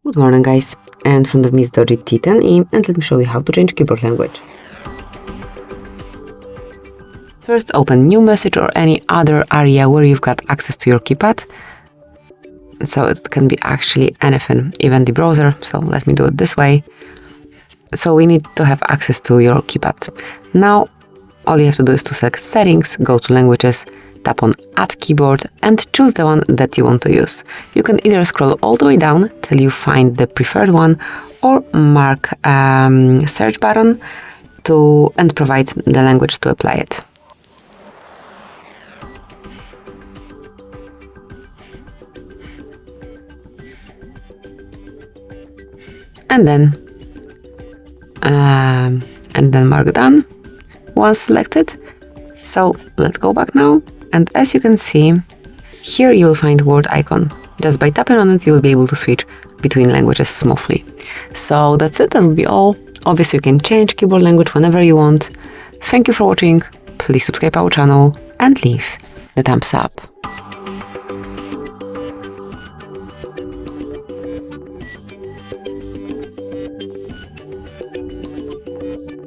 Good morning, guys. In front of me is DOOGEE T10E, and let me show you how to change keyboard language. First, open New Message or any other area where you've got access to your keypad. So it can be actually anything, even the browser. So let me do it this way. So we need to have access to your keypad. Now, all you have to do is to select Settings, go to Languages, tap on Add Keyboard and choose the one that you want to use. You can either scroll all the way down till you find the preferred one or mark search button and provide the language to apply it. And then mark done once selected. So let's go back now, and as you can see, here you will find word icon. Just by tapping on it, you will be able to switch between languages smoothly. So that's it, that will be all. Obviously, you can change keyboard language whenever you want. Thank you for watching, please subscribe our channel and leave the thumbs up.